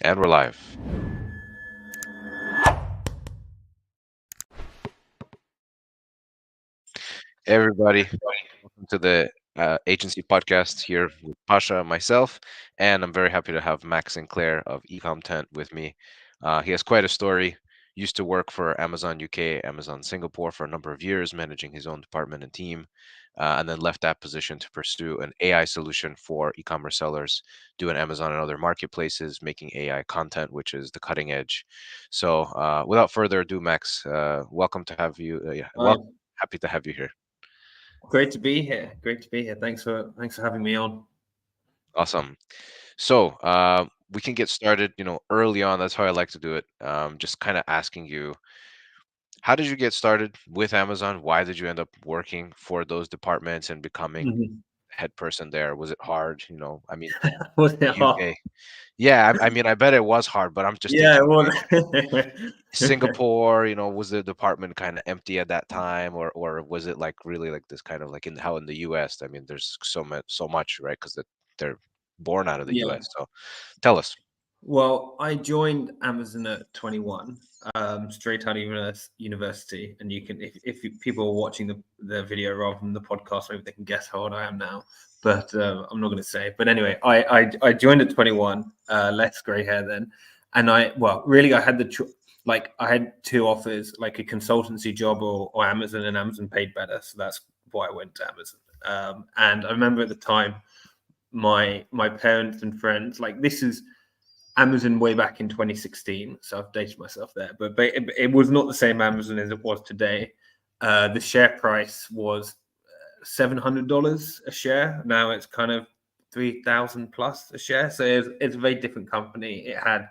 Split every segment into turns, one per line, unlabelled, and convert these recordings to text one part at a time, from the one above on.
And we're live. Hey everybody, welcome to the agency podcast here with Pasha and myself. And I'm very happy to have Max Sinclair of eComtent with me. He has quite a story. Used to work for Amazon UK, Amazon Singapore for a number of years, managing his own department and team, and then left that position to pursue an AI solution for e-commerce sellers, doing Amazon and other marketplaces, making AI content, which is the cutting edge. So, without further ado, Max, welcome to have you.
Hi.
Happy to have you here.
Great to be here. Great to be here. Thanks for having me on.
Awesome. So we can get started, early on. That's how I like to do it. Just kind of asking you, how did you get started with Amazon? Why did you end up working for those departments and becoming
Mhm.
head person there? Was it hard? I mean,
Was it hard?
UK. Yeah, I mean, I bet it was hard, but I'm just
Yeah,
thinking
it was.
Singapore, was the department kind of empty at that time, or was it like really like this kind of like in the US? I mean, there's so much, right? Because they're born out of the
Yeah.
US. So tell us.
Well, I joined Amazon at 21, straight out of university. And you can, if people are watching the video rather than the podcast, maybe they can guess how old I am now. But I'm not going to say. But anyway, I joined at 21, less grey hair then, and I had I had two offers, like a consultancy job or Amazon, and Amazon paid better, so that's why I went to Amazon. And I remember at the time, my parents and friends, like, this is Amazon way back in 2016, so I've dated myself there. But it was not the same Amazon as it was today. The share price was $700 a share. Now it's kind of 3,000 plus a share. So it's a very different company. It had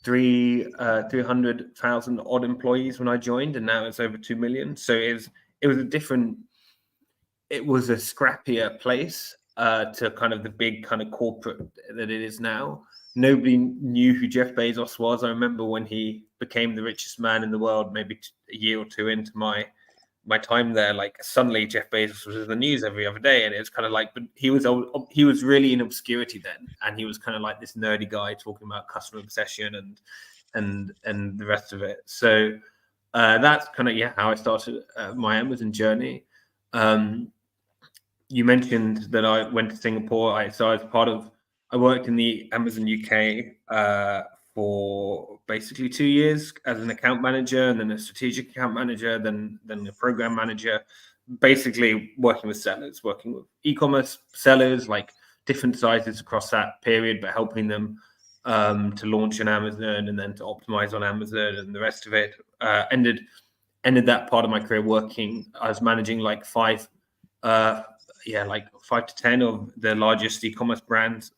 300,000 odd employees when I joined, and now it's over 2 million. So it was a different. It was a scrappier place to kind of the big kind of corporate that it is now. Nobody knew who Jeff Bezos was. I remember when he became the richest man in the world, maybe a year or two into my time there, like suddenly Jeff Bezos was in the news every other day, and it's kind of like, but he was really in obscurity then, and he was kind of like this nerdy guy talking about customer obsession and the rest of it. So that's kind of how I started my Amazon journey. You mentioned that I went to Singapore. I worked in the Amazon UK for basically 2 years as an account manager, and then a strategic account manager, then a program manager, basically working with sellers, working with e-commerce sellers, like different sizes across that period, but helping them to launch on Amazon and then to optimize on Amazon and the rest of it. Ended that part of my career working. I was managing like like 5 to 10 of the largest e-commerce brands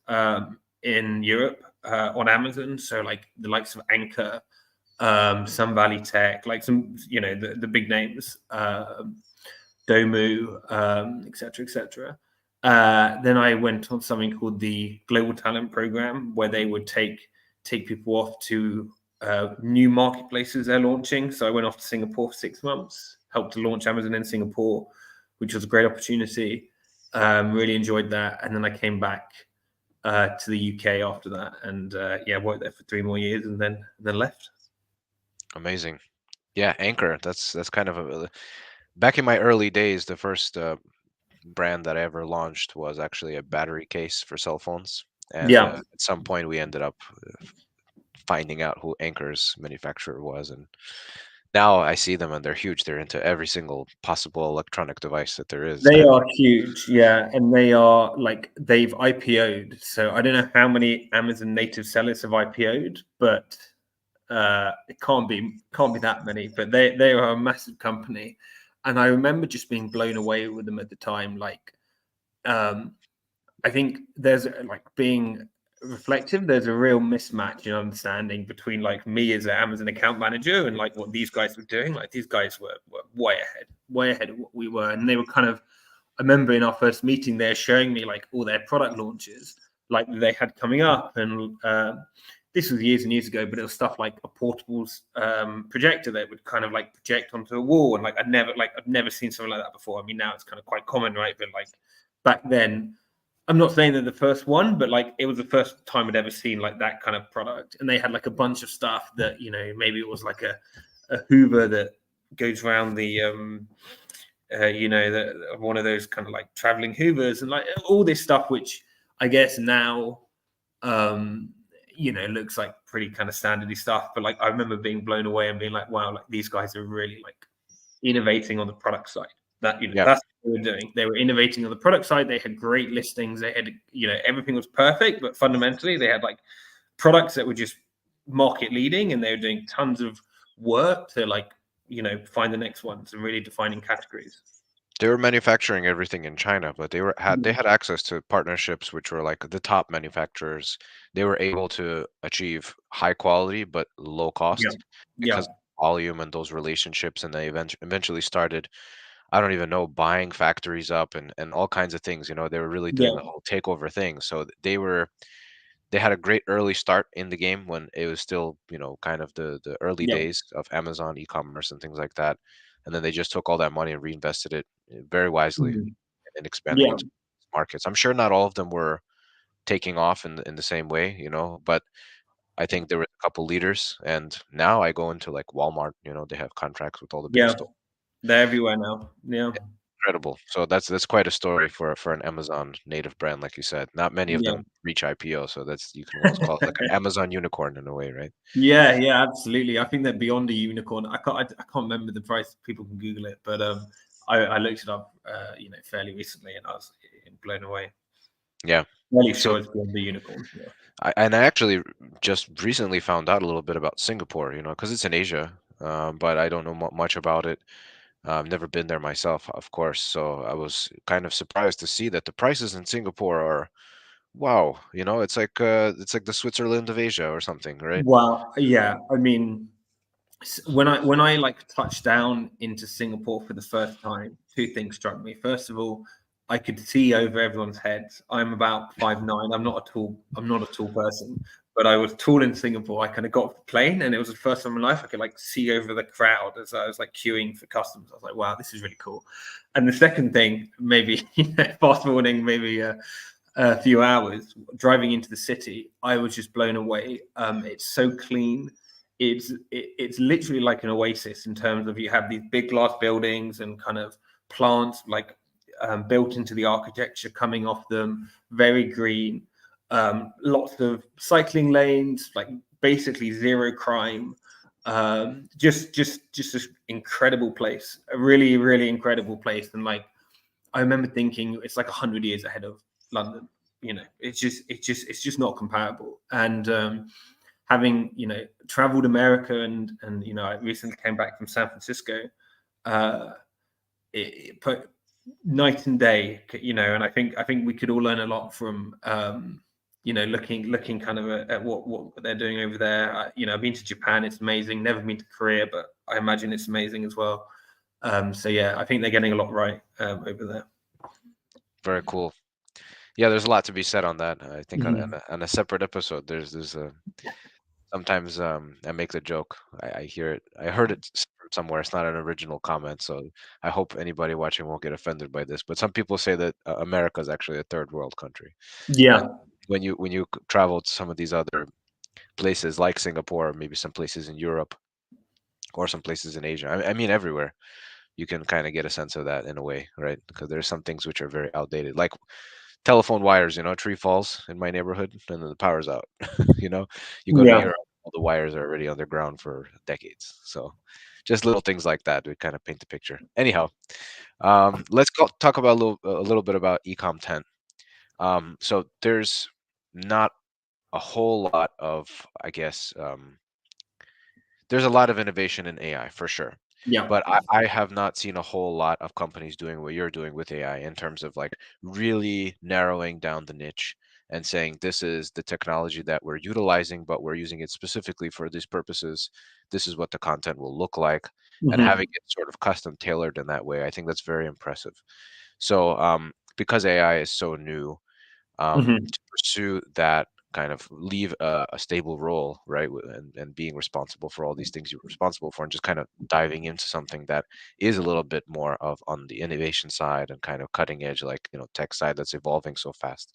in Europe on Amazon. So like the likes of Anchor, Sun Valley Tech, like some, the big names, Domu, et cetera, et cetera. Then I went on something called the Global Talent Program, where they would take people off to new marketplaces they're launching. So I went off to Singapore for 6 months, helped to launch Amazon in Singapore, which was a great opportunity. Really enjoyed that. And then I came back to the UK after that, and worked there for 3 more years, and then left.
Amazing. Yeah, Anchor. That's kind of back in my early days. The first brand that I ever launched was actually a battery case for cell phones, and
Yeah,
at some point we ended up finding out who Anchor's manufacturer was, and now I see them and they're huge. They're into every single possible electronic device that there is.
they are huge. Yeah, and they are like, they've IPO'd. So I don't know how many Amazon native sellers have IPO'd, but it can't be that many. But they are a massive company, and I remember just being blown away with them at the time. Like, I think there's like, being reflective, there's a real mismatch in understanding between like me as an Amazon account manager and like what these guys were doing. Like, these guys were way ahead of what we were, and they were kind of. I remember in our first meeting, they're showing me like all their product launches, like they had coming up, and this was years and years ago, but it was stuff like a portable projector that would kind of like project onto a wall, and like I'd never seen something like that before. I mean, now it's kind of quite common, right? But like back then, I'm not saying they're the first one, but like it was the first time I'd ever seen like that kind of product. And they had like a bunch of stuff that, you know, maybe it was like a Hoover that goes around the you know, one of those kind of like traveling Hoovers and like all this stuff, which I guess now, um, you know, looks like pretty kind of standardy stuff. But like, I remember being blown away and being like, wow, like these guys are really like innovating on the product side. That, you know,
Yeah.
that's what they were doing. They were innovating on the product side. They had great listings. They had, you know, everything was perfect, but fundamentally they had like products that were just market leading, and they were doing tons of work to like, you know, find the next ones and really defining categories.
They were manufacturing everything in China, but they had access to partnerships which were like the top manufacturers. They were able to achieve high quality but low
Yeah.
cost
Yeah.
because of volume and those relationships, and they eventually started, I don't even know, buying factories up and all kinds of things. You know, they were really doing the
Yeah.
whole takeover thing. So they had a great early start in the game when it was still, you know, kind of the early
Yeah.
days of Amazon e-commerce and things like that. And then they just took all that money and reinvested it very wisely
Mhm.
in expanding
Yeah.
into markets. I'm sure not all of them were taking off in the same way, you know, but I think there were a couple leaders. And now I go into like Walmart, you know, they have contracts with all the big
Yeah.
stores.
They're everywhere now. Yeah.
Incredible. So that's quite a story for an Amazon native brand, like you said. Not many of
Yeah.
them reach IPO, so that's, you can almost call it like an Amazon unicorn in a way, right?
Yeah, yeah, absolutely. I think they're beyond a unicorn. I can't remember the price. People can Google it, but I looked it up, you know, fairly recently, and I was blown away.
Yeah.
Fairly
So
sure it's beyond the unicorn. Yeah.
I actually just recently found out a little bit about Singapore, you know, because it's in Asia, but I don't know much about it. I've never been there myself, of course, so I was kind of surprised to see that the prices in Singapore are, wow, you know, it's like the Switzerland of Asia or something, right?
Well, yeah. I mean, when I like touched down into Singapore for the first time, two things struck me. First of all, I could see over everyone's heads. I'm about 5'9". I'm not a tall person, but I was tall in Singapore. I kind of got off the plane, and it was the first time in my life I could like see over the crowd as I was like queuing for customs. I was like, wow, this is really cool. And the second thing, maybe fast forwarding, maybe a few hours driving into the city, I was just blown away. It's so clean. It's literally like an oasis in terms of you have these big glass buildings and kind of plants like built into the architecture coming off them, very green, lots of cycling lanes, like basically zero crime. Just this incredible place, a really really incredible place, and like I remember thinking it's like 100 years ahead of London. You know, it's just not comparable. And having, you know, traveled America, and you know, I recently came back from San Francisco. Uh, it put night and day, you know, and I think we could all learn a lot from you know, looking kind of at what they're doing over there. You know, I've been to Japan, it's amazing. Never been to Korea, but I imagine it's amazing as well. So yeah, I think they're getting a lot right over there.
Very cool. Yeah, there's a lot to be said on that. I think
Mhm.
on a separate episode, there's a sometimes I make the joke. I hear it. I heard it from somewhere. It's not an original comment, so I hope anybody watching won't get offended by this. But some people say that America is actually a third world country, and
Yeah,
when you travel to some of these other places like Singapore, or maybe some places in Europe or some places in Asia, I mean everywhere, you can kind of get a sense of that in a way, right? Because there's some things which are very outdated, like telephone wires. You know, a tree falls in my neighborhood and then the power's out. You know, you go to
yeah.
Europe, all the wires are already underground for decades. So just little things like that would kind of paint the picture. Anyhow, let's talk about a little bit about Ecom 10. So there's not a whole lot of, I guess, there's a lot of innovation in AI for sure.
Yeah.
But I have not seen a whole lot of companies doing what you're doing with AI in terms of like really narrowing down the niche and saying this is the technology that we're utilizing, but we're using it specifically for these purposes. This is what the content will look like, and having
Hmm.
it sort of custom tailored in that way. I think that's very impressive. So because AI is so new,
Hmm.
to pursue that kind of leave a stable role, right? And being responsible for all these things you're responsible for, and just kind of diving into something that is a little bit more of on the innovation side and kind of cutting edge, like, tech side that's evolving so fast.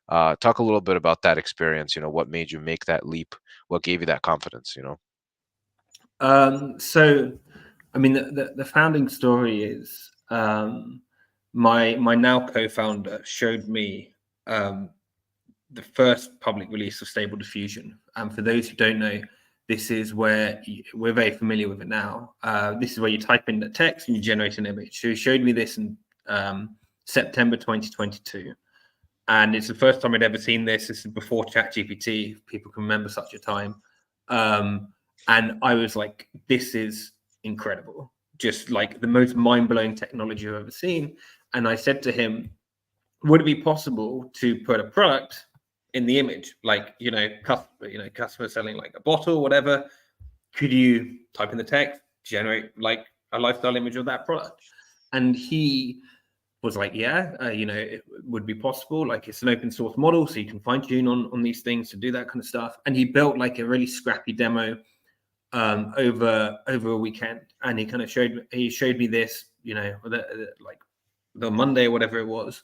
Talk a little bit about that experience. What made you make that leap? What gave you that confidence?
So, I mean, the founding story is my now co-founder showed me the first public release of Stable Diffusion. And for those who don't know, this is where we're very familiar with it now. This is where you type in the text and you generate an image. So he showed me this in September 2022. And it's the first time I'd ever seen this. This is before ChatGPT, if people can remember such a time. And I was like, this is incredible. Just like the most mind-blowing technology I've ever seen. And I said to him, would it be possible to put a product in the image? Like, customer selling like a bottle, whatever. Could you type in the text, generate like a lifestyle image of that product? And he was like, yeah, it would be possible. Like, it's an open source model, so you can fine tune on these things to do that kind of stuff. And he built like a really scrappy demo over a weekend, and he kind of showed me this, like the Monday or whatever it was.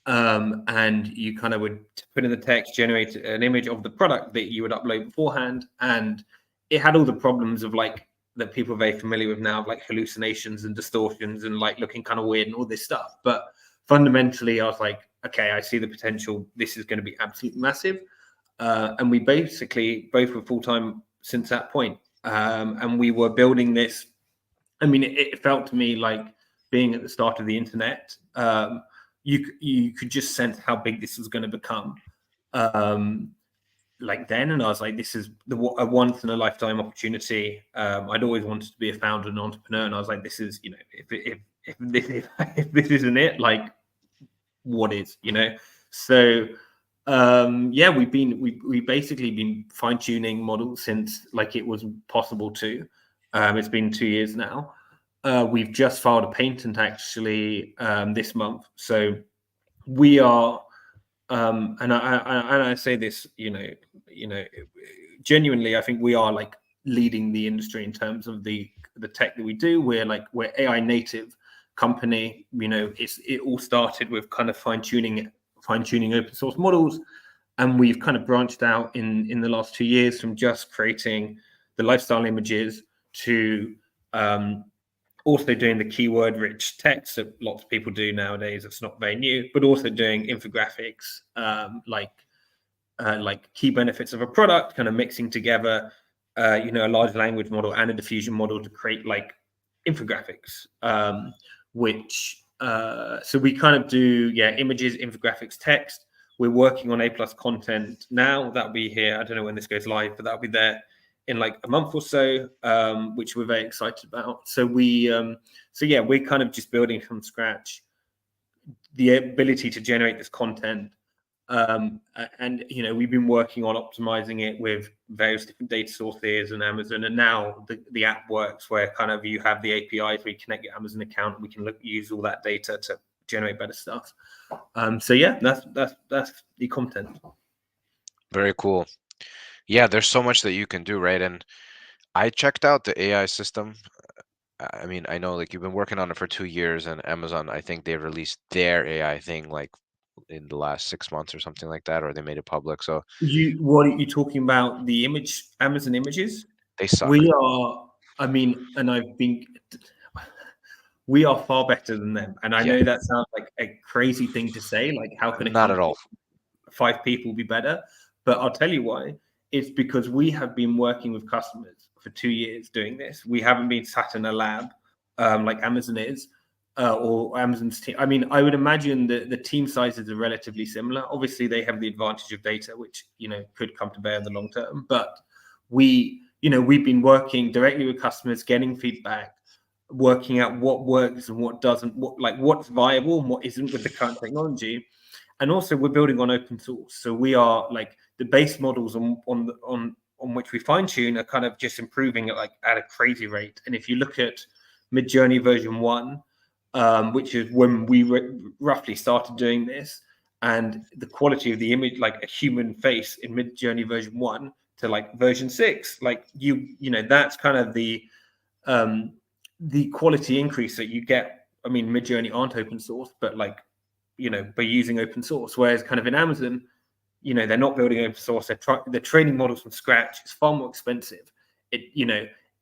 And you kind of would put in the text, generate an image of the product that you would upload beforehand, and it had all the problems of like that people are very familiar with now, like hallucinations and distortions and like looking kind of weird and all this stuff. But fundamentally, I was like, okay, I see the potential. This is going to be absolutely massive. And we basically both were full time since that point. And we were building this. I mean, it felt to me like being at the start of the internet. You could just sense how big this was going to become. Like then, and I was like, this is a once in a lifetime opportunity. I'd always wanted to be a founder and entrepreneur, and I was like, this is, if this isn't it, like, what is, So yeah, we basically been fine tuning models since like it was possible to. It's been 2 years now. We've just filed a patent actually this month, so we are. And I say this, genuinely, I think we are like leading the industry in terms of the tech that we do. We're AI native company. It all started with kind of fine tuning open source models, and we've kind of branched out in the last 2 years from just creating the lifestyle images to also doing the keyword rich text that lots of people do nowadays. It's not very new, but also doing infographics, like key benefits of a product, kind of mixing together, a large language model and a diffusion model to create like infographics, which so we kind of do, images, infographics, text. We're working on A+ content now. That'll be here. I don't know when this goes live, but that'll be there in like a month or so, which we're very excited about. So we're kind of just building from scratch the ability to generate this content. And we've been working on optimizing it with various different data sources and Amazon, and now the app works where kind of you have the APIs where you connect your Amazon account, and we can use all that data to generate better stuff. So yeah, that's the content.
Very cool. Yeah, there's so much that you can do, right? And I checked out the AI system. I mean, I know like you've been working on it for 2 years, and Amazon, I think they released their AI thing like in the last 6 months or something like that, or they made it public. So
What are you talking about? The Amazon images?
they suck.
We are, I mean, and we are far better than them. And I
Yeah,
know that sounds like a crazy thing to say. Like, how can a
not at
company
all.
of 5 people be better? But I'll tell you why. It's because we have been working with customers for 2 years doing this. We haven't been sat in a lab like Amazon is, or Amazon's team. I mean, I would imagine that the team sizes are relatively similar. Obviously, they have the advantage of data, which could come to bear in the long term. But we've been working directly with customers, getting feedback, working out what works and what doesn't, what's viable and what isn't with the current technology. And also, we're building on open source, so we are like the base models on which we fine tune are kind of just improving at a crazy rate. And if you look at Midjourney version 1, which is when we roughly started doing this, and the quality of the image, like a human face in Mid-Journey version 1 to like version 6, like that's kind of the quality increase that you get. I mean, Mid-Journey aren't open source, but like, by using open source, whereas kind of in Amazon, they're not building open source. They're training models from scratch. It's far more expensive.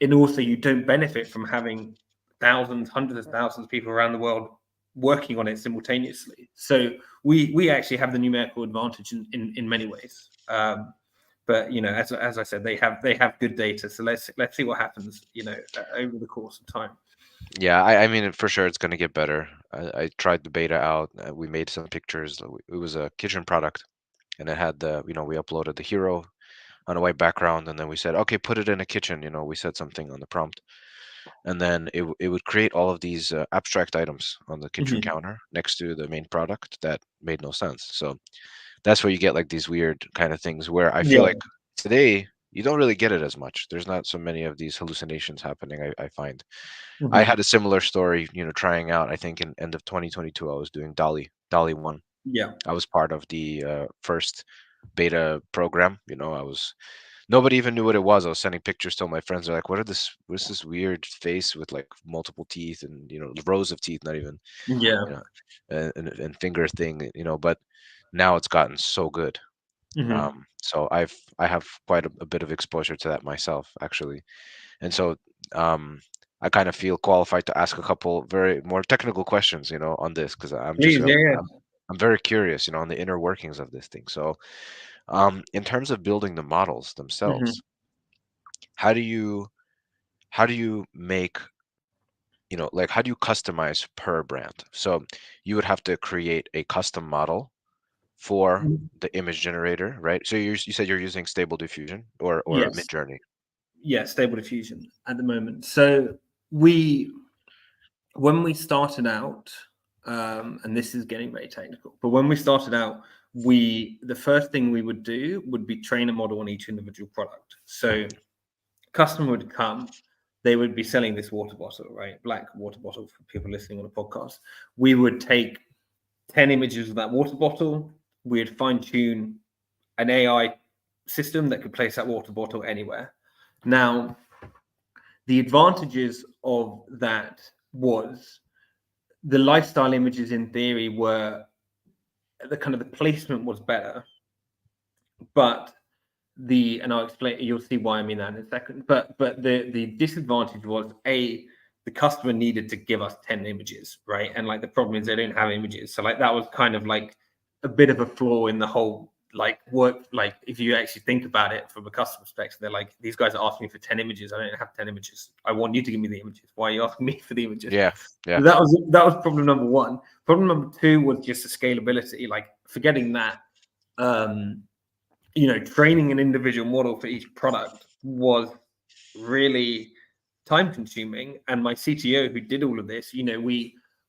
And also you don't benefit from having thousands, hundreds of thousands of people around the world working on it simultaneously. So we actually have the numerical advantage in many ways. But as I said, they have good data. So let's see what happens, over the course of time.
Yeah, I mean, for sure, it's going to get better. I tried the beta out. We made some pictures. It was a kitchen product, and it had we uploaded the hero on a white background, and then we said, okay, put it in a kitchen. We said something on the prompt, and then it would create all of these abstract items on the kitchen
Mm-hmm.
counter next to the main product that made no sense. So that's where you get like these weird kind of things where I feel
Yeah.
like today you don't really get it as much. There's not so many of these hallucinations happening. I find I
Mm-hmm.
had a similar story, trying out. I think in end of 2022, I was doing Dolly 1.
Yeah.
I was part of the first beta program. I was nobody even knew what it was. I was sending pictures to all my friends. They're like, what's this weird face with like multiple teeth and rows of teeth, not even
Yeah.
you know, and finger thing. But now it's gotten so good.
Mm-hmm.
So I have quite a bit of exposure to that myself, actually, and so I kind of feel qualified to ask a couple very more technical questions, on this because
Please. Yeah.
I'm very curious, on the inner workings of this thing. So, in terms of building the models
Yeah.
themselves, how do you how do you make like how do you customize per brand? So you would have to create a custom model for
Mm-hmm.
the image generator, right? So you said you're using Stable Diffusion or
Yes.
Midjourney.
Yeah, Stable Diffusion at the moment. So we, when we started out, and this is getting very technical, but when we started out, the first thing we would do would be train a model on each individual product. So customer would come, they would be selling this water bottle, right? Black water bottle for people listening on a podcast. We would take 10 images of that water bottle. We'd fine tune an AI system that could place that water bottle anywhere. Now, the advantages of that was the lifestyle images in theory were the kind of the placement was better, but and I'll explain, you'll see why I mean that in a second. But the disadvantage was the customer needed to give us 10 images, right? And like the problem is they don't have images. So like that was kind of like a bit of a flaw in the whole like work. Like if you actually think about it from a customer perspective, they're like, these guys are asking me for 10 images. I don't have 10 images. I want you to give me the images. Why are you asking me for the images?
Yeah, yeah,
So that was problem number one. Problem number two was just the scalability, like forgetting that um training an individual model for each product was really time consuming. And my CTO who did all of this,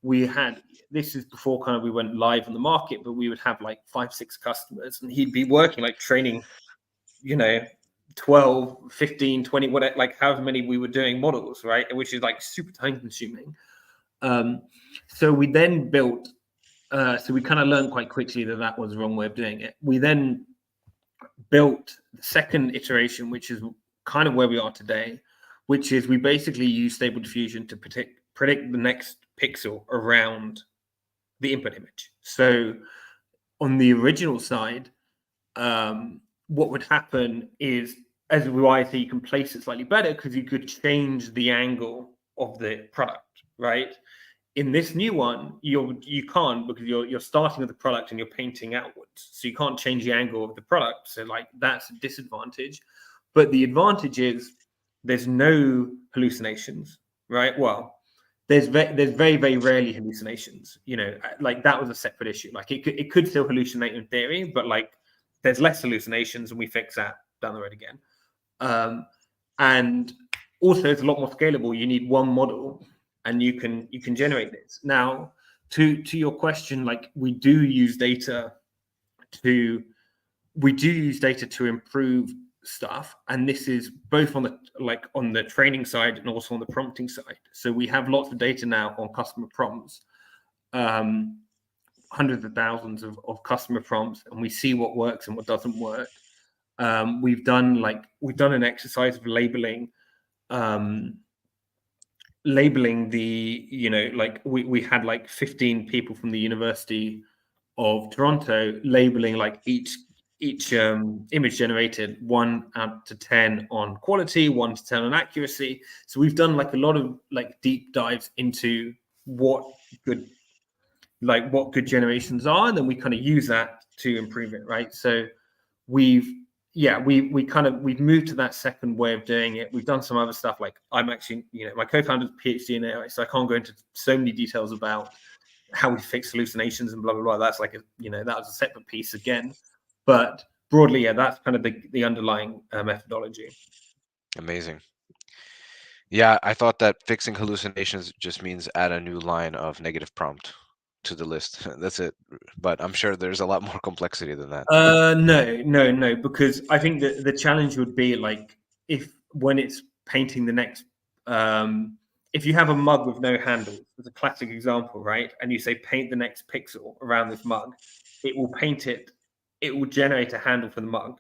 we had, this is before kind of we went live on the market, but we would have like 5-6 customers and he'd be working like training, you know 12, 15, 20, whatever, like however many we were doing models, right, which is like super time consuming. So we then built so we kind of learned quite quickly that was the wrong way of doing it. We then built the second iteration, which is kind of where we are today, which is we basically use Stable Diffusion to predict the next pixel around the input image. So on the original side, what would happen is, as why I say you can place it slightly better, because you could change the angle of the product, right? In this new one, you can't, because you're starting with the product and you're painting outwards, so you can't change the angle of the product. So like that's a disadvantage. But the advantage is there's no hallucinations, right? Well, there's very very rarely hallucinations. Like that was a separate issue. Like it could still hallucinate in theory, but like there's less hallucinations, and we fix that down the road again. And also, it's a lot more scalable. You need one model, and you can generate this. Now, to your question, like to we do use data to improve stuff, and this is both on the training side and also on the prompting side. So we have lots of data now on customer prompts. hundreds of thousands of customer prompts, and we see what works and what doesn't work. We've done an exercise of um, labeling the, like we had like 15 people from the University of Toronto labeling like each image generated 1 out to 10 on quality, 1 to 10 on accuracy. So we've done like a lot of like deep dives into what good what good generations are, and then we kind of use that to improve it, right? So we've we've moved to that second way of doing it. We've done some other stuff, like I'm actually, my co-founder's PhD in AI, so I can't go into so many details about how we fix hallucinations and blah blah blah. That's like that was a separate piece again, but broadly, yeah, that's kind of the underlying methodology.
Amazing. Yeah, I thought that fixing hallucinations just means add a new line of negative prompt to the list. That's it. But I'm sure there's a lot more complexity than that.
No, because I think that the challenge would be like if when it's painting the next, if you have a mug with no handles, it's a classic example, right? And you say paint the next pixel around this mug, it will paint it. It will generate a handle for the mug,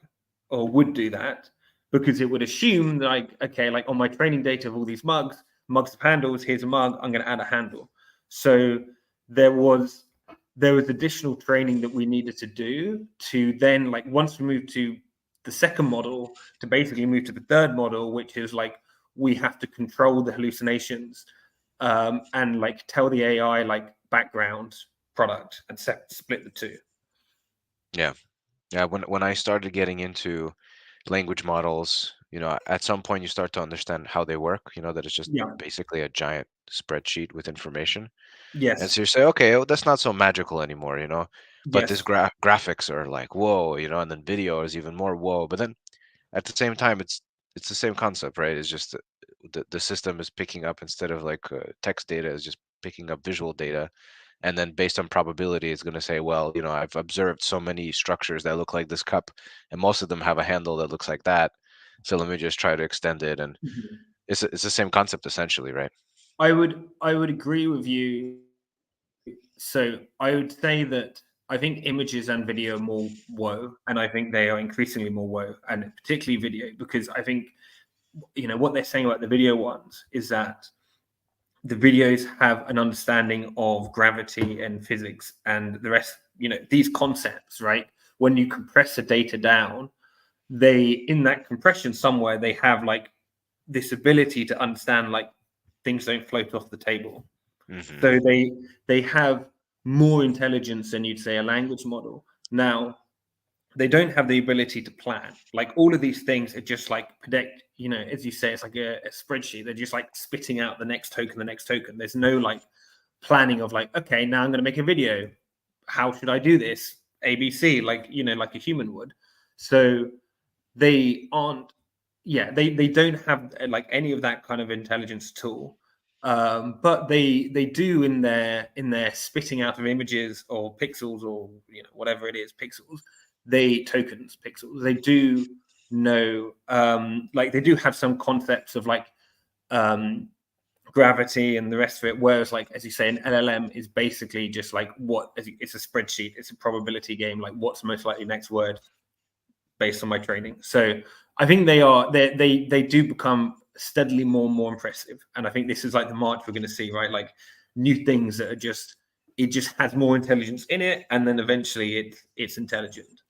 or would do that because it would assume that, like, okay, like on my training data of all these mugs of handles, here's a mug, I'm going to add a handle. So there was additional training that we needed to do to then, like, once we moved to the second model, to basically move to the third model, which is like we have to control the hallucinations, and like tell the AI like background product and split the two.
Yeah. Yeah, when I started getting into language models, at some point you start to understand how they work, that it's just
Yeah.
basically a giant spreadsheet with information. And
Yes.
so you say, okay, oh, that's not so magical anymore, but this
Yes.
graphics are like, whoa, and then video is even more whoa. But then at the same time, it's the same concept, right? It's just the system is picking up, instead of like text data, is just picking up visual data, and then based on probability, it's going to say, well, I've observed so many structures that look like this cup, and most of them have a handle that looks like that. So let me just try to extend it, and
Mhm.
it's the same concept essentially, right?
I would agree with you. So I would say that I think images and video are more woe, and I think they are increasingly more woe, and particularly video, because I think what they're saying about the video ones is that the videos have an understanding of gravity and physics and the rest, these concepts, right? When you compress the data down, they, in that compression somewhere, they have like this ability to understand like things don't float off the table.
Hmm.
So they have more intelligence than you'd say a language model. Now, they don't have the ability to plan. Like all of these things are just like predict, as you say, it's like a spreadsheet. They're just like spitting out the next token, the next token. There's no like planning of like, okay, now I'm going to make a video. How should I do this? ABC, like, like a human would. So they aren't, yeah, they don't have like any of that kind of intelligence tool. But they do in their spitting out of images or pixels, or whatever it is, pixels, they tokens, pixels, they do know, like they do have some concepts of like um gravity and the rest of it, whereas like, as you say, an LLM is basically just like it's a spreadsheet, it's a probability game, like what's most likely next word based on my training. So I think they do become steadily more and more impressive. And I think this is like the march we're going to see, right? Like new things that are just, it just has more intelligence in it, and then eventually it's intelligent.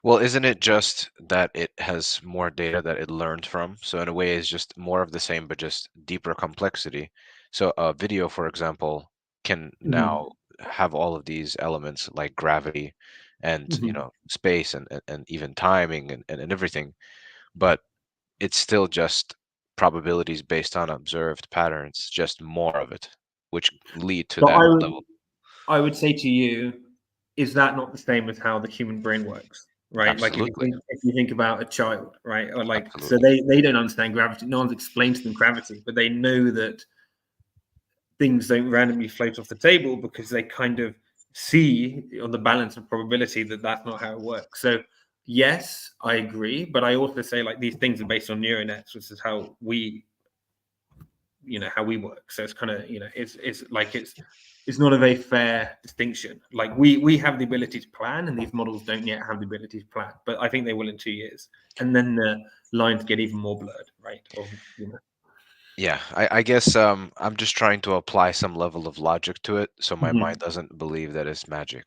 Well, isn't it just that it has more data that it learned from? So in a way, it's just more of the same, but just deeper complexity. So a video, for example, can now
Mhm.
have all of these elements like gravity and,
Mhm.
space and even timing and everything, but it's still just probabilities based on observed patterns, just more of it, which lead to
But
that level.
I would say to you, is that not the same as how the human brain works? Right? Like
Absolutely.
if you think about a child, right? Or like, so
Absolutely.
they don't understand gravity. No one's explained to them gravity, but they know that things don't randomly float off the table because they kind of see on the balance of probability that that's not how it works. So yes, I agree, but I also say like these things are based on neural nets, which is how we, how we work. So it's kind of, it's like it's not a very fair distinction. Like we have the ability to plan, and these models don't yet have the ability to plan. But I think they will in 2 years, and then the lines get even more blurred, right?
Yeah, I guess I'm just trying to apply some level of logic to it, so my mind
Mhm.
doesn't believe that it's magic,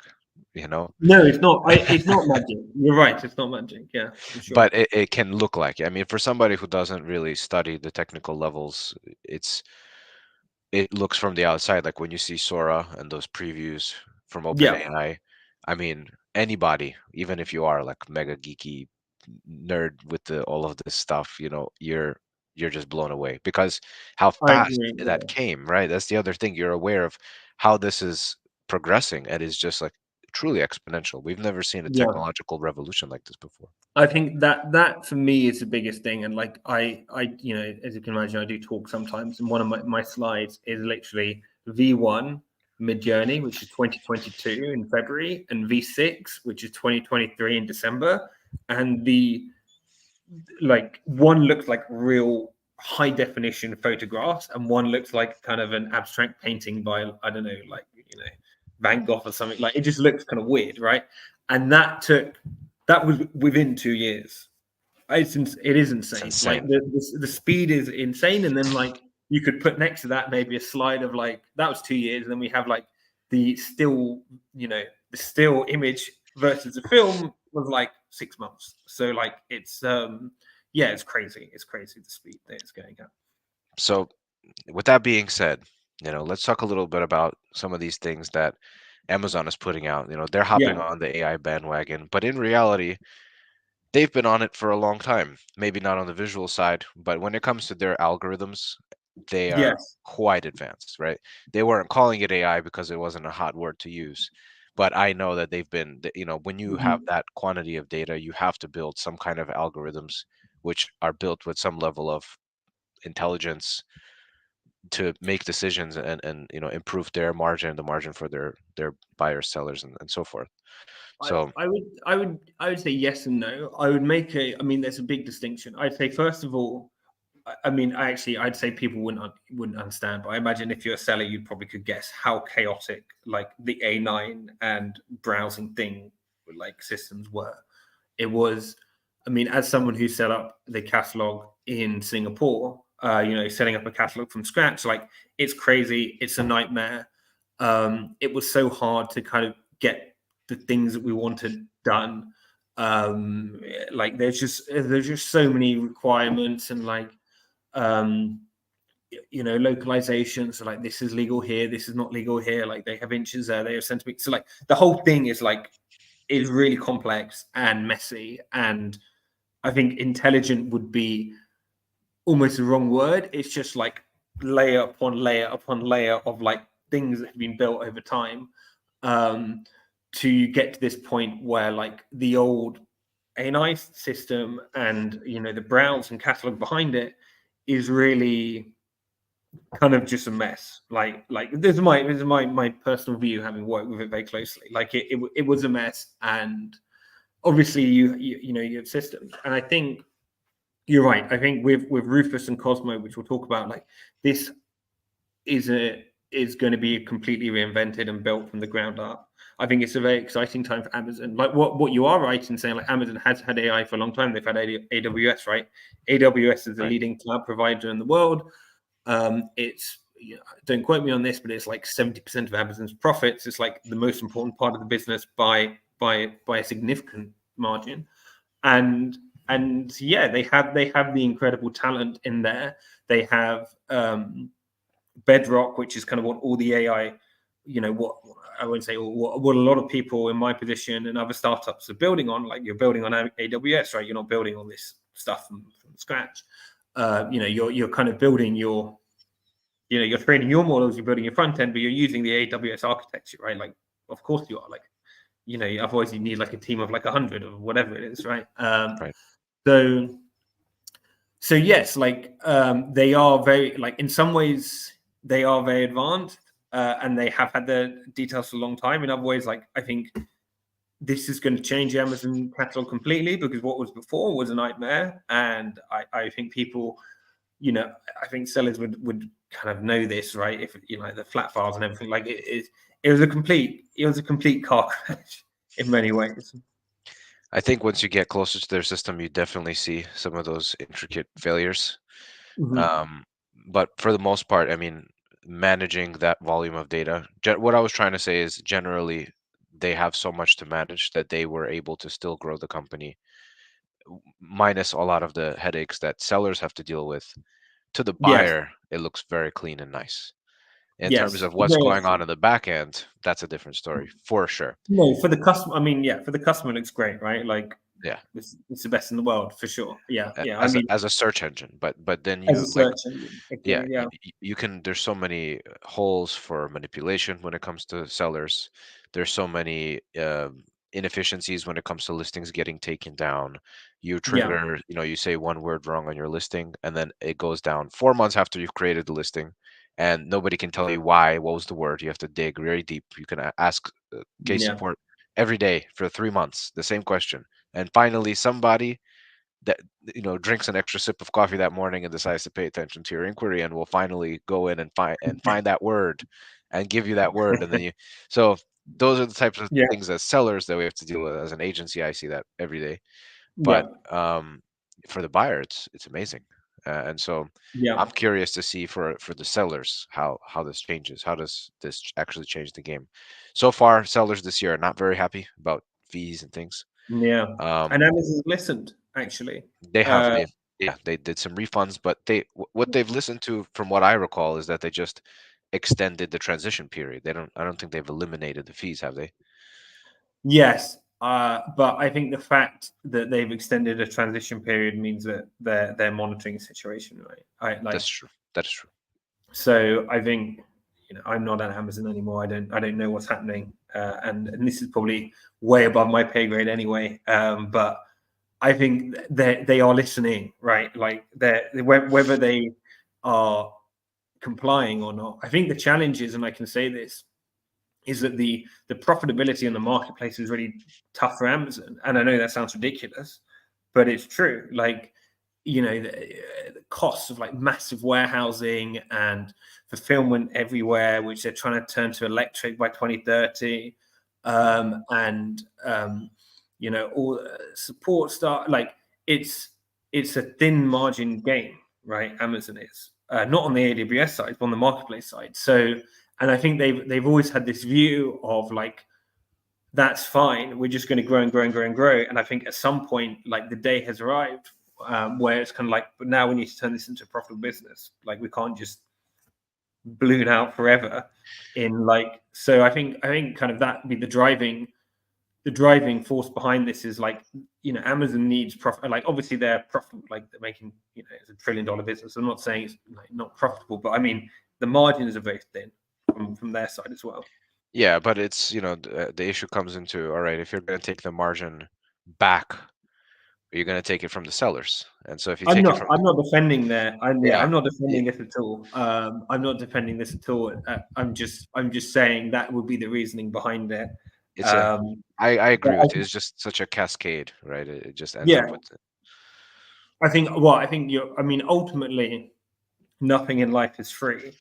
you know?
No, it's not. It's not magic. You're right. It's not magic. Yeah, for sure.
But it can look like it. I mean, for somebody who doesn't really study the technical levels, it looks from the outside like when you see Sora and those previews from
Yeah,
OpenAI. I mean, anybody, even if you are like mega geeky nerd with all of this stuff, you're just blown away because how
I
fast
agree.
that came, right? That's the other thing. You're aware of how this is progressing and is just like truly exponential. We've never seen a
Yeah.
technological revolution like this before.
I think that for me is the biggest thing. And like as you can imagine, I do talk sometimes, and one of my slides is literally V1 mid journey, which is 2022 in February, and V6, which is 2023 in December. And the like one looks like real high definition photographs, and one looks like kind of an abstract painting by, I don't know, like Van Gogh or something. Like it just looks kind of weird, right? And that was within 2 years. It is
It's
insane. Like
insane.
the speed is insane, and then like you could put next to that maybe a slide of like that was 2 years, and then we have like the still, the still image versus the film was like 6 months. So like yeah, it's crazy. It's crazy the speed that it's going at.
So, with that being said, let's talk a little bit about some of these things that Amazon is putting out. They're hopping
Yeah,
on the AI bandwagon, but in reality, they've been on it for a long time. Maybe not on the visual side, but when it comes to their algorithms, they are
yes.
quite advanced, right? They weren't calling it AI because it wasn't a hot word to use. But I know that they've been, when you have
Mhm.
that quantity of data, you have to build some kind of algorithms which are built with some level of intelligence to make decisions and improve their margin, the margin for their buyers, sellers, and so forth.
I,
So
I would say yes and no. I mean, there's a big distinction. I'd say first of all, I mean, I'd say people wouldn't understand, but I imagine if you're a seller, you probably could guess how chaotic like the A9 and browsing thing like systems were. It was, I mean, as someone who set up the catalog in Singapore, setting up a catalog from scratch, like it's crazy, it's a nightmare. It was so hard to kind of get the things that we wanted done. Like there's just so many requirements and like um localization. So like this is legal here, this is not legal here, like they have inches there, they have centimeters. So like the whole thing is really complex and messy, and I think intelligent would be almost the wrong word. It's just like layer upon layer upon layer of like things that have been built over time, um to get to this point where like the old AI system and the browse and catalog behind it is really kind of just a mess. Like this is my personal view, having worked with it very closely. Like it was a mess, and obviously you have systems, and I think you're right. I think with Rufus and Cosmo, which we'll talk about, like this is going to be completely reinvented and built from the ground up. I think it's a very exciting time for Amazon. Like what you are right in saying, like Amazon has had AI for a long time. They've had AWS, right? AWS is the
right.
leading cloud provider in the world. It's don't quote me on this, but it's like 70% of Amazon's profits. It's like the most important part of the business by a significant margin. And yeah, they have the incredible talent in there. They have Bedrock, which is kind of what all the AI, what I wouldn't say what a lot of people in my position and other startups are building on. Like you're building on AWS, right? You're not building all this stuff from scratch. You're kind of building you're training your models, you're building your front end, but you're using the AWS architecture, right? Like, of course you are. Like, otherwise you need like a team of like 100 or whatever it is, right?
Right.
So yes, like they are very like in some ways they are very advanced, and they have had the details for a long time. In other ways, like I think this is going to change the Amazon catalog completely, because what was before was a nightmare, and I think people, I think sellers would kind of know this, right? If you know, like the flat files and everything, like it was a complete car crash in many ways.
I think once you get closer to their system, you definitely see some of those intricate failures.
Mhm.
Um, but for the most part, I mean, managing that volume of data, what I was trying to say is generally they have so much to manage that they were able to still grow the company, minus a lot of the headaches that sellers have to deal with. To the
Yes,
buyer, it looks very clean and nice. In terms
yes,
of what's
very
going on
often.
in the back end, that's a different story for sure.
No, for the customer. I mean, yeah, for the customer, it looks great, right? Like
Yeah,
it's the best in the world for sure. Yeah, yeah. I
as
mean,
as a search engine, but then
as a
you like,
search engine,
yeah,
okay, yeah,
you can, there's so many holes for manipulation when it comes to sellers. There's so many inefficiencies when it comes to listings getting taken down. You
yeah,
trigger, you say one word wrong on your listing, and then it goes down 4 months after you've created the listing, and nobody can tell you why. What was the word? You have to dig very deep. You can ask case
yeah,
support every day for 3 months, the same question, and finally somebody that drinks an extra sip of coffee that morning and decides to pay attention to your inquiry and will finally go in and find that word and give you that word, and then you so those are the types of
yeah,
things as sellers that we have to deal with. As an agency, I see that every day.
yeah,
But for the buyer, it's amazing. And so
yeah.
I'm curious to see for the sellers how this changes. How does this actually change the game? So far, sellers this year are not very happy about fees and things.
Yeah, and
um
Amazon's listened actually.
They have
Uh,
they did some refunds, but what they've listened to, from what I recall, is that they just extended the transition period. I don't think they've eliminated the fees, have they?
yes, but I think the fact that they've extended a transition period means that they're monitoring the situation, right? I like
That's true. That is true.
so I think I'm not at Amazon anymore. I don't know what's happening, and this is probably way above my pay grade anyway. But I think they are listening, right? Like whether they are complying or not. I think the challenge is, and I can say this, is that the profitability in the marketplace is really tough for Amazon. And I know that sounds ridiculous, but it's true. Like, the costs of like massive warehousing and fulfillment everywhere, which they're trying to turn to electric by 2030,
Mm.
and all support start like it's it's a thin margin game, right? Amazon is not on the AWS side, but on the marketplace side. So, and I think they've always had this view of like, that's fine. We're just going to grow and grow and grow and grow. And I think at some point, like the day has arrived, where it's kind of like, but now we need to turn this into a profitable business. Like we can't just balloon out forever. In like, so I think kind of that be the driving force behind this is like, Amazon needs profit. Like obviously they're profitable, like they're making, it's $1 trillion business. I'm not saying it's like not profitable, but I mean the margins are very thin from their side as well.
Yeah, but it's, the issue comes into, all right, if you're going to take the margin back, you're going to take it from the sellers. And so if you
I'm
take it
not.
from
I'm not defending there.
yeah,
I'm not
yeah,
defending this at all. I'm not defending this at all. I'm just saying that would be the reasoning behind it.
it's a
Um,
I
but
agree with you. It's just such a cascade, right? It just ends
yeah,
up with
I think you're. I mean, ultimately, nothing in life is free,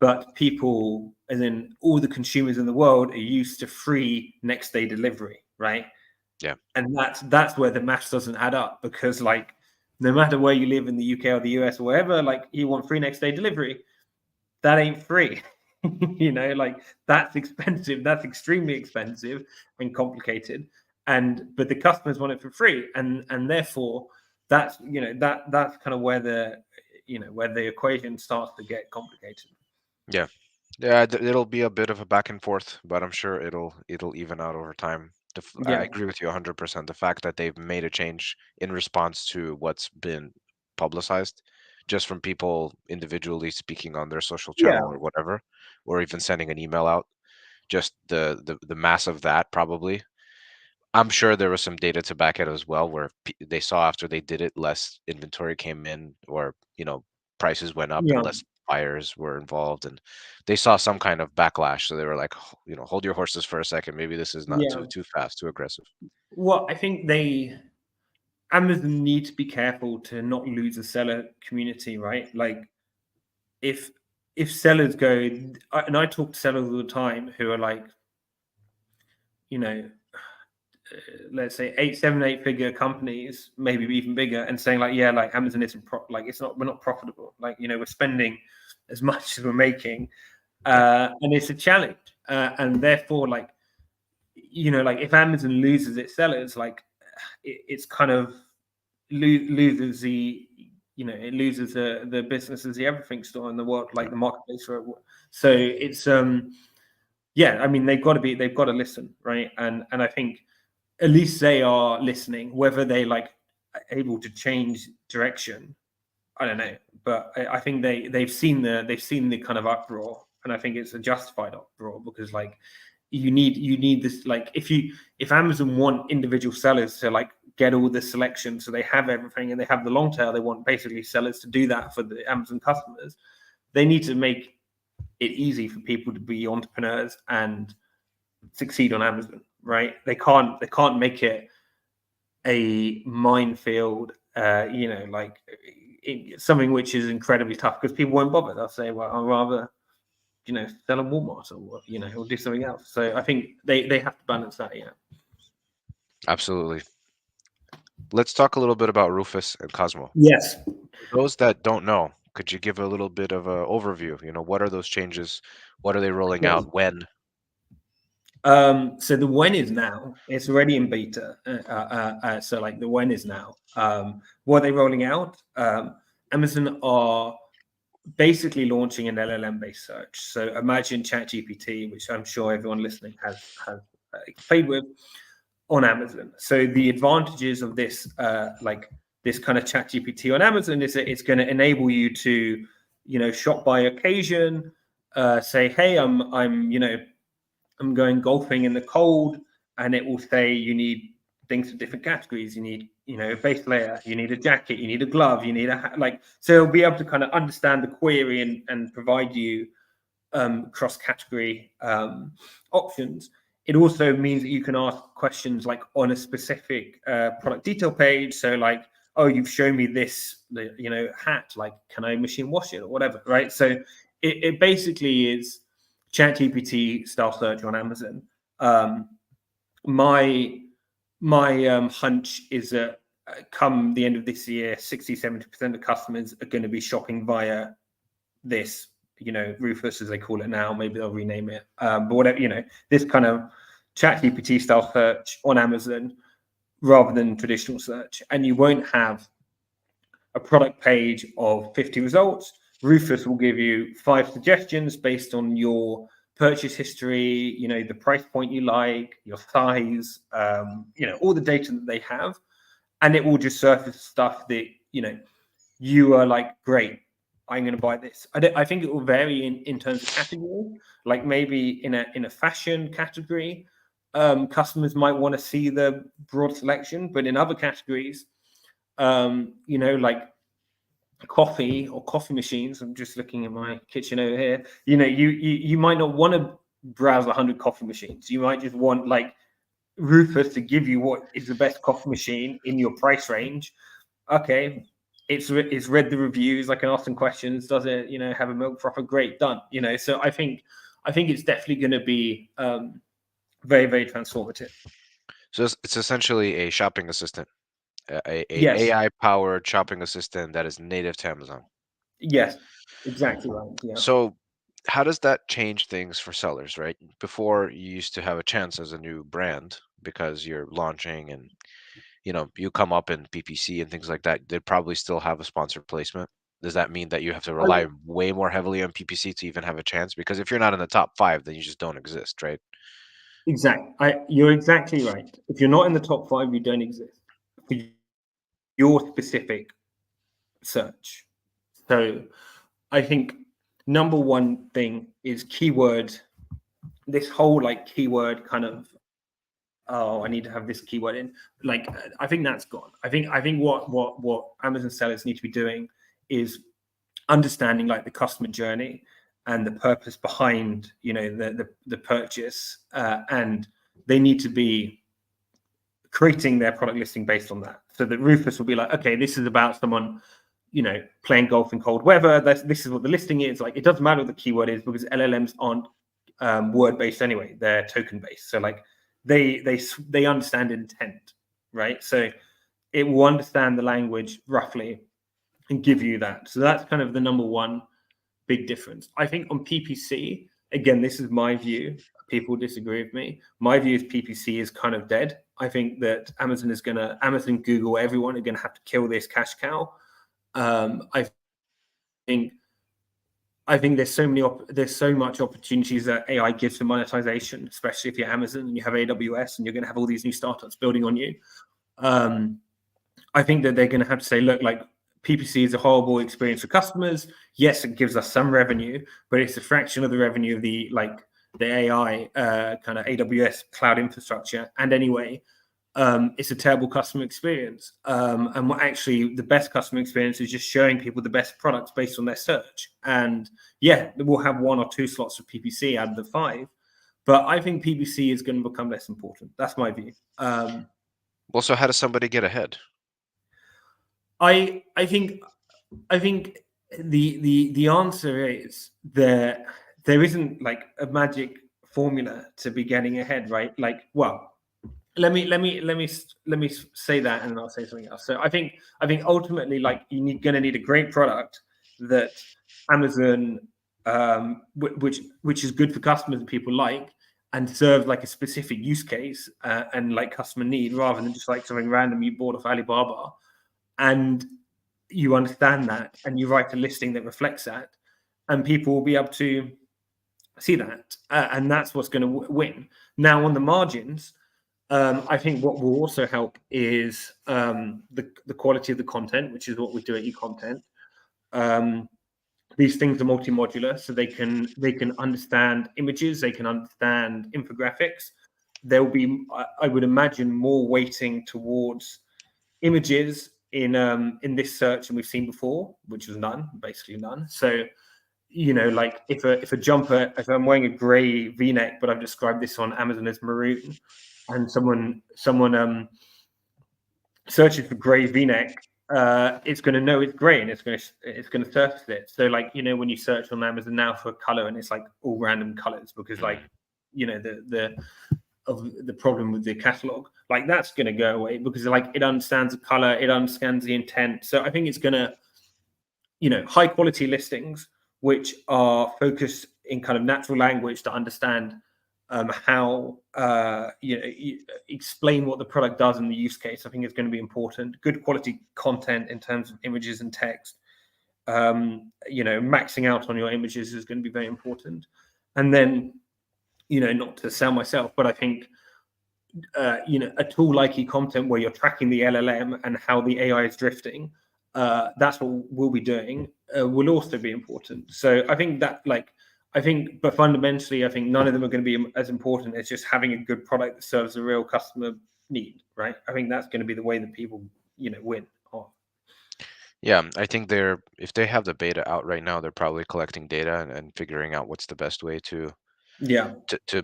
but people, as in all the consumers in the world, are used to free next day delivery, right?
yeah.
And that's where the math doesn't add up, because like no matter where you live in the UK or the US or wherever, like you want free next day delivery, that ain't free. Like that's expensive. That's extremely expensive and complicated. But the customers want it for free, and therefore that's kind of where the equation starts to get complicated.
Yeah. Yeah, it'll be a bit of a back and forth, but I'm sure it'll even out over time. I
Yeah,
agree with you 100%. The fact that they've made a change in response to what's been publicized, just from people individually speaking on their social
yeah,
channel or whatever, or even sending an email out, just the mass of that probably. I'm sure there was some data to back it as well, where they saw after they did it, less inventory came in, or prices went up and
yeah,
less buyers were involved, and they saw some kind of backlash. So they were like, hold your horses for a second. Maybe this is not too
yeah.
too fast, too aggressive."
Well, I think Amazon need to be careful to not lose a seller community, right? Like if if sellers go, and I talk to sellers all the time who are like, you know, let's say 8 figure companies, maybe even bigger, and saying like, yeah, like Amazon isn't like it's not, we're not profitable. Like, you know, we're spending as much as we're making,
Yeah.
and it's a challenge, and therefore, like, you know, like if Amazon loses its sellers, like it's kind of loses the, you know, it loses the business as the everything store in the world, like the marketplace for it. So it's yeah, I mean they've got to listen, right? And I think at least they are listening. Whether they like able to change direction, I don't know, but I think they've seen the kind of uproar, and I think it's a justified uproar, because like you need this, like if Amazon want individual sellers to like get all the selection, so they have everything and they have the long tail, they want basically sellers to do that for the Amazon customers. They need to make it easy for people to be entrepreneurs and succeed on Amazon, right? They can't make it a minefield, you know, like something which is incredibly tough, because people won't bother. They'll say, well, I'd rather, you know, sell a Walmart, or, you know, or do something else. So I think they have to balance that. Yeah.
Absolutely. Let's talk a little bit about Rufus and Cosmo.
Yes.
For those that don't know, could you give a little bit of an overview? You know, what are those changes? What are they rolling
Yes.
out? When?
So the when is now. It's already in beta. So like the when is now. What are they rolling out? Amazon are basically launching an LLM-based search. So imagine ChatGPT, which I'm sure everyone listening has played with, on Amazon. So the advantages of this, like this kind of ChatGPT on Amazon, is that it's going to enable you to, you know, shop by occasion. Say, hey, you know, I'm going golfing in the cold, and it will say you need things for different categories. You need, you know, a base layer, you need a jacket, you need a glove, you need a hat. Like, so it'll be able to kind of understand the query and provide you cross-category options. It also means that you can ask questions like on a specific product detail page. So like, oh, you've shown me this, you know, hat, like, can I machine wash it or whatever, right? So it basically is ChatGPT style search on Amazon. Um, my hunch is that come the end of this year, 60-70% of customers are going to be shopping via this, you know, Rufus as they call it now. Maybe they'll rename it, but whatever, you know, this kind of ChatGPT style search on Amazon rather than traditional search. And you won't have a product page of 50 results. Rufus will give you 5 suggestions based on your purchase history, you know, the price point you like, your size, you know, all the data that they have, and it will just surface stuff that, you know, you are like, great, I'm going to buy this. I think it will vary in terms of category. Like maybe in a fashion category, customers might want to see the broad selection, but in other categories, you know, like coffee or coffee machines. I'm just looking at my kitchen over here. You know, you might not want to browse 100 coffee machines. You might just want like Rufus to give you what is the best coffee machine in your price range. Okay, it's read the reviews. I can ask some questions. Does it, you know, have a milk frother? Great, done. You know, so I think it's definitely going to be very, very transformative.
So it's essentially a shopping assistant, a
Yes,
AI powered shopping assistant that is native to Amazon.
yes, exactly right. Yeah.
So how does that change things for sellers, right? Before you used to have a chance as a new brand because you're launching and you know you come up in PPC and things like that. They'd probably still have a sponsored placement. Does that mean that you have to
I,
rely way more heavily on PPC to even have a chance? Because if you're not in the top 5, then you just don't exist, right?
You're exactly right. If you're not in the top 5, you don't exist for your specific search. So I think number one thing is keyword. This whole like keyword kind of, oh, I need to have this keyword in. Like, I think that's gone. I think what Amazon sellers need to be doing is understanding like the customer journey and the purpose behind, you know, the purchase, and they need to be creating their product listing based on that. So that Rufus will be like, okay, this is about someone playing golf in cold weather. This is what the listing is. Like, it doesn't matter what the keyword is because LLMs aren't word based anyway. They're token based. So like they understand intent, right? So it will understand the language roughly and give you that. So that's kind of the number one big difference. I think on PPC, again, this is my view. People disagree with me. My view is PPC is kind of dead. I think that Amazon, Google, everyone are going to have to kill this cash cow. Think I think there's so much opportunities that AI gives for monetization, especially if you're Amazon and you have AWS and you're going to have all these new startups building on you. I think that they're going to have to say, look, like, PPC is a horrible experience for customers. Yes, it gives us some revenue, but it's a fraction of the revenue of the AI kind of AWS cloud infrastructure. And anyway, it's a terrible customer experience. And what actually the best customer experience is just showing people the best products based on their search. And yeah, we'll have 1 or 2 slots of PPC out of the 5, but I think PPC is going to become less important. That's my view.
Well, so how does somebody get ahead?
I think the answer is there isn't like a magic formula to be getting ahead, right? Like, well, let me say that, and then I'll say something else. So I think ultimately, like, going to need a great product that Amazon, which is good for customers and people like, and serves like a specific use case and like customer need, rather than just like something random you bought off Alibaba. And you understand that, and you write a listing that reflects that, and people will be able to see that, and that's what's going to win. Now, on the margins, I think what will also help is the quality of the content, which is what we do at eContent. These things are multi-modular, so they can understand images, they can understand infographics. There will be, I would imagine, more weighting towards images in this search than we've seen before, which was basically none. So, like if a jumper, if I'm wearing a grey V-neck, but I've described this on Amazon as maroon, and someone searches for grey V-neck, it's going to know it's grey, and it's going to surface it. So, like, when you search on Amazon now for a color, and it's like all random colors because, like, the problem with the catalog, like, that's going to go away because, like, it understands the color, it understands the intent. So I think it's going to, high quality listings which are focused in kind of natural language to understand how explain what the product does in the use case. I think it's going to be important. Good quality content in terms of images and text. Maxing out on your images is going to be very important. And then, not to sell myself, but I think a tool like eContent where you're tracking the LLM and how the AI is drifting, that's what we'll be doing, will also be important. So I think that, but fundamentally, I think none of them are going to be as important as just having a good product that serves a real customer need, right? I think that's going to be the way that people, win.
Yeah, I think if they have the beta out right now, they're probably collecting data and figuring out what's the best way to
Yeah.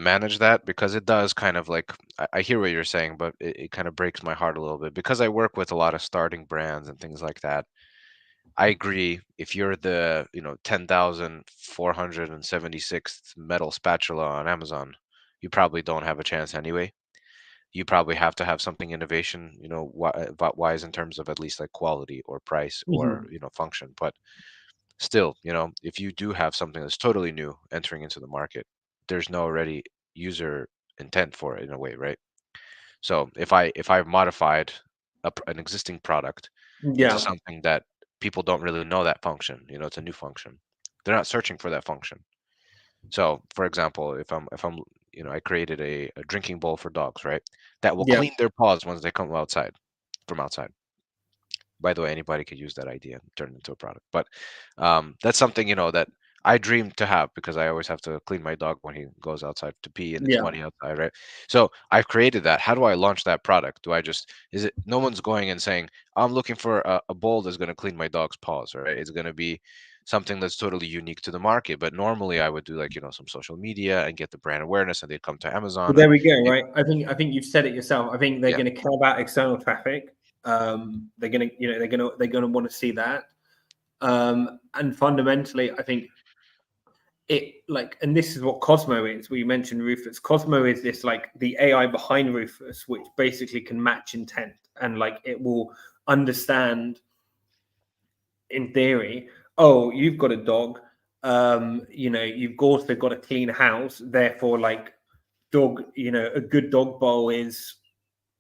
manage that, because it does kind of like, I hear what you're saying, but it kind of breaks my heart a little bit because I work with a lot of starting brands and things like that. I agree. If you're the 10,476th metal spatula on Amazon, you probably don't have a chance anyway. You probably have to have something innovation, wise, in terms of at least like quality or price or
Mm-hmm.
function. But still, if you do have something that's totally new entering into the market, there's no already user intent for it in a way, right? So if I've modified an existing product into
Yeah.
something that people don't really know that function, it's a new function. They're not searching for that function. So, for example, if I'm I created a drinking bowl for dogs, right? That will
Yeah.
clean their paws once they come outside from outside. By the way, anybody could use that idea and turn it into a product. But that's something that I dream to have, because I always have to clean my dog when he goes outside to pee and it's
Yeah.
muddy outside, right? So I've created that. How do I launch that product? Do I just is it no one's going and saying I'm looking for a bowl that's going to clean my dog's paws, right? It's going to be something that's totally unique to the market. But normally I would do like some social media and get the brand awareness, and they'd come to
Well,
Amazon and
there we go,
it,
right? I think you've said it yourself. I think they're
yeah.
going to care about external traffic. They're going to want to see that. And fundamentally, I think it like, and this is what Cosmo is. We mentioned Rufus. Cosmo is this like the AI behind Rufus, which basically can match intent, and like it will understand in theory, oh, you've got a dog, you've also got a clean house, therefore like dog, a good dog bowl is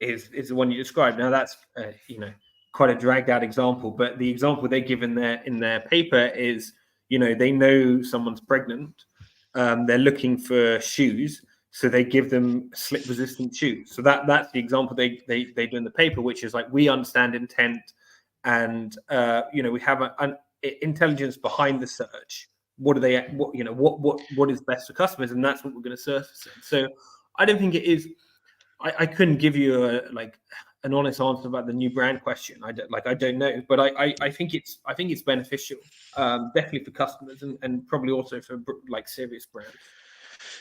the one you described. Now that's quite a dragged out example, but the example they give in their paper is, they know someone's pregnant, they're looking for shoes, so they give them slip resistant shoes. So that's the example they do in the paper, which is like, we understand intent, and we have an intelligence behind the search. What are they? What is best for customers, and that's what we're going to surface in. So I don't think it is. I couldn't give you an honest answer about the new brand question. I don't know, but I think it's beneficial, definitely for customers, and probably also for like serious brands.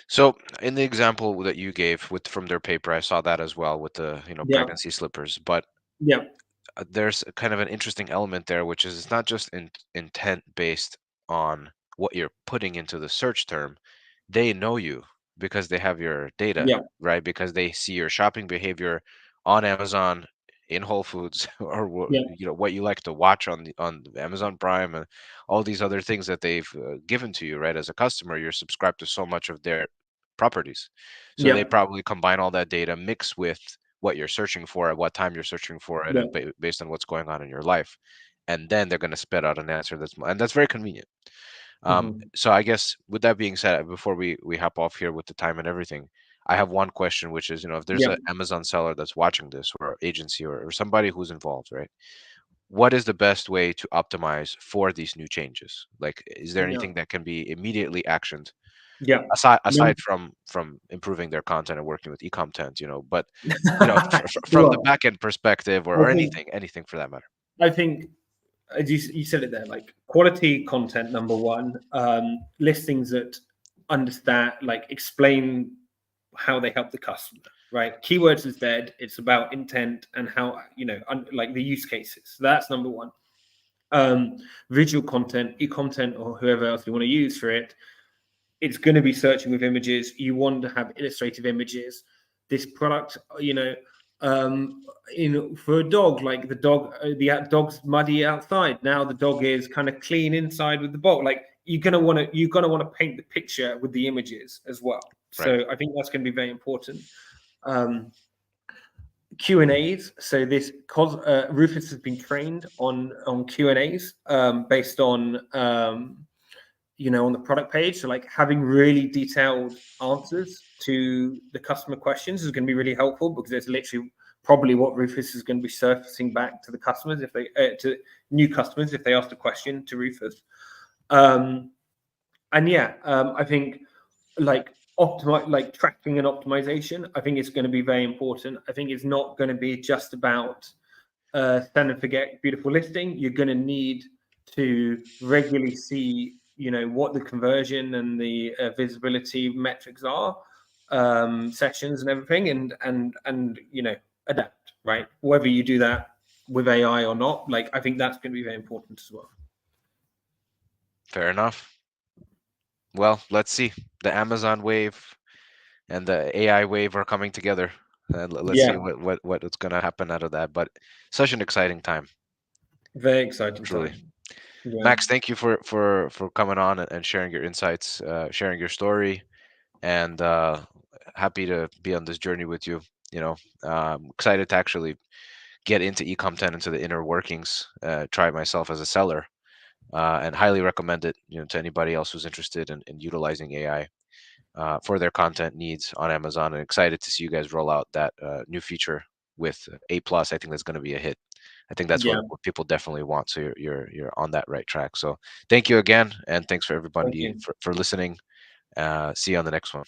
So in the example that you gave with from their paper, I saw that as well with the
Yeah,
pregnancy slippers. But
yeah,
there's a kind of an interesting element there, which is it's not just intent based on what you're putting into the search term. They know you because they have your data,
yeah,
right? Because they see your shopping behavior on Amazon, in Whole Foods, or
yeah,
what you like to watch on the Amazon Prime, and all these other things that they've given to you, right? As a customer, you're subscribed to so much of their properties, so they
yeah,
probably combine all that data, mix with what you're searching for at what time you're searching for it,
yeah.
and based on what's going on in your life, and then they're going to spit out an answer and that's very convenient.
Hmm.
So I guess with that being said, before we hop off here with the time and everything, I have one question, which is, if there's
Yeah,
an Amazon seller that's watching this, or agency, or somebody who's involved, right? What is the best way to optimize for these new changes? Like, is there
yeah,
anything that can be immediately actioned
yeah.
aside from improving their content and working with e-content, but from the
Well,
back end perspective, or,
I
or
think
anything for that matter.
I think as you said it there, like quality content number one, listings that understand, like explain how they help the customer, right? Keywords is dead. It's about intent and how, like the use cases. So that's number one. Um, Visual content, e-content, or whoever else you want to use for it, it's going to be searching with images. You want to have illustrative images. This product, for a dog, like the dog's muddy outside. Now the dog is kind of clean inside with the bowl. Like you're gonna want to paint the picture with the images as well.
Right.
So I think that's going to be very important. Um, Q&As. So Rufus has been trained on Q&As, based on the product page. So like having really detailed answers to the customer questions is going to be really helpful, because it's literally probably what Rufus is going to be surfacing back to the customers, if they to new customers, if they asked a question to Rufus. Um, and yeah, I think like tracking and optimization, I think it's going to be very important. I think it's not going to be just about stand and forget beautiful listing. You're going to need to regularly see, what the conversion and the visibility metrics are, sessions and everything, and adapt, right? Whether you do that with AI or not, like I think that's going to be very important as well.
Fair enough. Well, let's see. The Amazon wave and the AI wave are coming together. And let's see
Yeah,
what's going to happen out of that. But such an exciting time,
very exciting
truly.
time. Yeah,
Max, thank you for coming on and sharing your insights, sharing your story, and happy to be on this journey with you. Excited to actually get into e-content, into the inner workings, try it myself as a seller, and highly recommend it, to anybody else who's interested in utilizing AI for their content needs on Amazon. And excited to see you guys roll out that new feature with A plus. I think that's going to be a hit. I think that's what,
yeah.
what people definitely want. So you're on that right track. So thank you again, and thanks for
Thank
everybody
you.
for listening. See you on the next one.